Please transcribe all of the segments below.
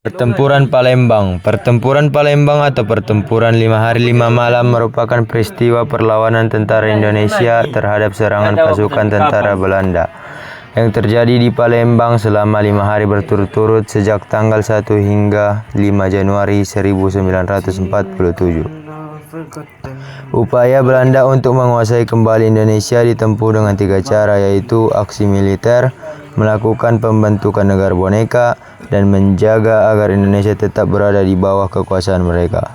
Pertempuran Palembang. Pertempuran Palembang atau Pertempuran 5 Hari 5 Malam merupakan peristiwa perlawanan tentara Indonesia terhadap serangan pasukan tentara Belanda yang terjadi di Palembang selama 5 hari berturut-turut sejak tanggal 1 hingga 5 Januari 1947. Upaya Belanda untuk menguasai kembali Indonesia ditempuh dengan 3 cara, yaitu aksi militer, melakukan pembentukan negara boneka, dan menjaga agar Indonesia tetap berada di bawah kekuasaan mereka.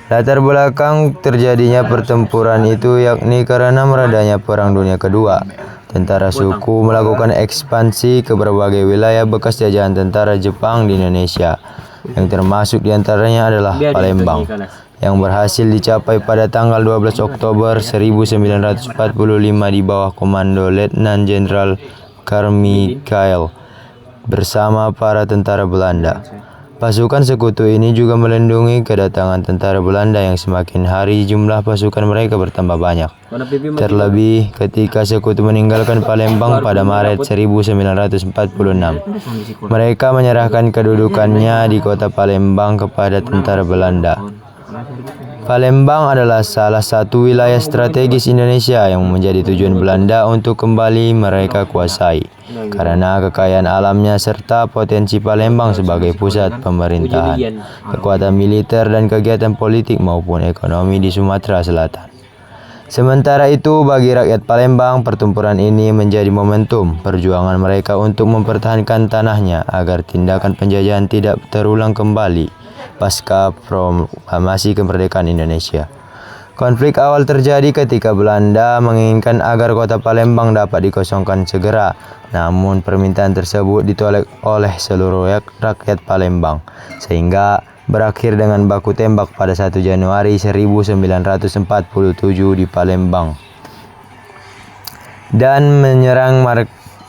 Latar belakang terjadinya pertempuran itu yakni karena meredanya Perang Dunia Kedua. Tentara suku melakukan ekspansi ke berbagai wilayah bekas jajahan tentara Jepang di Indonesia, yang termasuk diantaranya adalah Palembang, yang berhasil dicapai pada tanggal 12 Oktober 1945 di bawah komando Letnan Jenderal Carmichael bersama para tentara Belanda. Pasukan sekutu ini juga melindungi kedatangan tentara Belanda yang semakin hari jumlah pasukan mereka bertambah banyak. Terlebih ketika sekutu meninggalkan Palembang pada Maret 1946. Mereka menyerahkan kedudukannya di kota Palembang kepada tentara Belanda. Palembang adalah salah satu wilayah strategis Indonesia yang menjadi tujuan Belanda untuk kembali mereka kuasai karena kekayaan alamnya serta potensi Palembang sebagai pusat pemerintahan, kekuatan militer dan kegiatan politik maupun ekonomi di Sumatera Selatan. Sementara itu, bagi rakyat Palembang, pertempuran ini menjadi momentum perjuangan mereka untuk mempertahankan tanahnya agar tindakan penjajahan tidak terulang kembali pasca proklamasi kemerdekaan Indonesia. Konflik awal terjadi ketika Belanda menginginkan agar kota Palembang dapat dikosongkan segera, namun permintaan tersebut ditolak oleh seluruh rakyat Palembang, sehingga berakhir dengan baku tembak pada 1 Januari 1947 di Palembang. Dan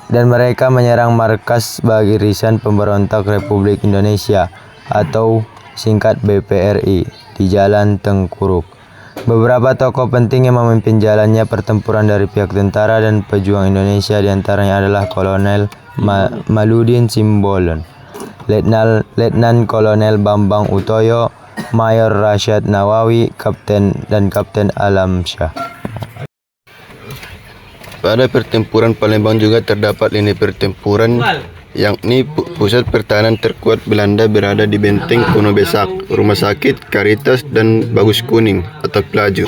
mereka menyerang markas Barisan Pemberontak Republik Indonesia atau singkat BPRI di Jalan Tengkuruk. Beberapa tokoh penting yang memimpin jalannya pertempuran dari pihak tentara dan pejuang Indonesia diantaranya adalah Kolonel Maludin Simbolon, Letnan Kolonel Bambang Utoyo, Mayor Rasyad Nawawi, Kapten Alamsyah. Pada pertempuran Palembang juga terdapat lini pertempuran, yakni pusat pertahanan terkuat Belanda berada di Benteng Kuno Besak, Rumah Sakit, Karitas, dan Bagus Kuning atau Pelaju.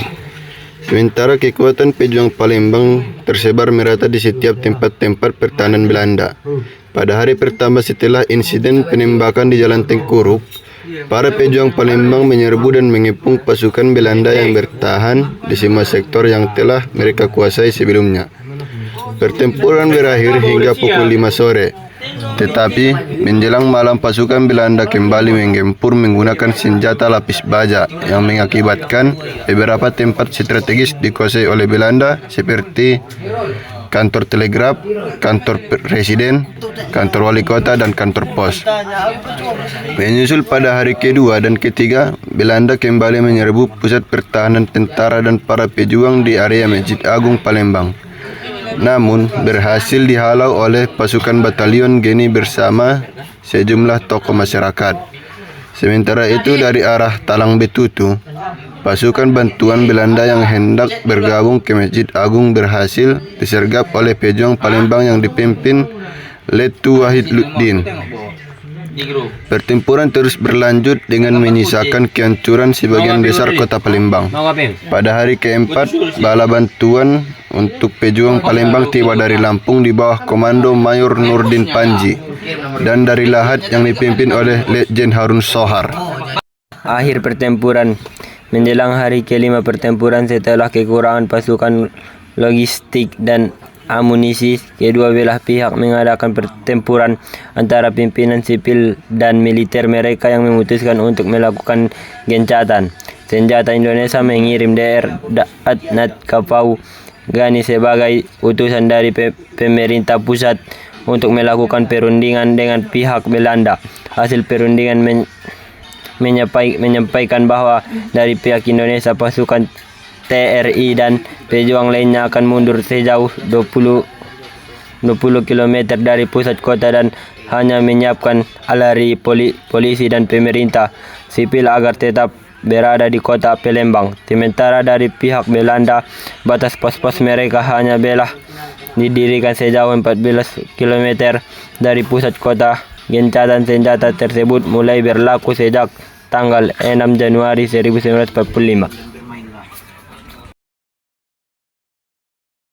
Sementara kekuatan pejuang Palembang tersebar merata di setiap tempat-tempat pertahanan Belanda. Pada hari pertama setelah insiden penembakan di Jalan Tengkuruk, para pejuang Palembang menyerbu dan mengepung pasukan Belanda yang bertahan di semua sektor yang telah mereka kuasai sebelumnya. Pertempuran berakhir hingga pukul 5 sore. Tetapi menjelang malam pasukan Belanda kembali menggempur menggunakan senjata lapis baja yang mengakibatkan beberapa tempat strategis dikuasai oleh Belanda seperti kantor telegraf, kantor presiden, kantor wali kota, dan kantor pos. Menyusul pada hari kedua dan ketiga, Belanda kembali menyerbu pusat pertahanan tentara dan para pejuang di area Masjid Agung Palembang. Namun berhasil dihalau oleh pasukan Batalion Geni bersama sejumlah tokoh masyarakat. Sementara itu dari arah Talang Betutu, pasukan bantuan Belanda yang hendak bergabung ke Masjid Agung berhasil disergap oleh pejuang Palembang yang dipimpin Letu Wahid Luddin. Pertempuran terus berlanjut dengan menyisakan kehancuran sebagian besar kota Palembang. Pada hari keempat, bala bantuan untuk pejuang Palembang tiba dari Lampung di bawah komando Mayor Nurdin Panji dan dari Lahat yang dipimpin oleh Letjen Harun Sohar. Akhir pertempuran. Menjelang hari kelima pertempuran, setelah kekurangan pasukan logistik dan amunisi, kedua belah pihak mengadakan pertempuran antara pimpinan sipil dan militer mereka yang memutuskan untuk melakukan gencatan senjata. Indonesia mengirim Dr. Adnat Kapau Gani sebagai utusan dari pemerintah pusat untuk melakukan perundingan dengan pihak Belanda. Hasil perundingan menyampaikan bahwa dari pihak Indonesia pasukan TRI dan pejuang lainnya akan mundur sejauh 20 km dari pusat kota dan hanya menyiapkan aleri polisi dan pemerintah sipil agar tetap berada di kota Palembang. Sementara dari pihak Belanda, batas pos-pos mereka hanya belah didirikan sejauh 14 km dari pusat kota. Gencatan senjata tersebut mulai berlaku sejak tanggal 6 Januari 1945.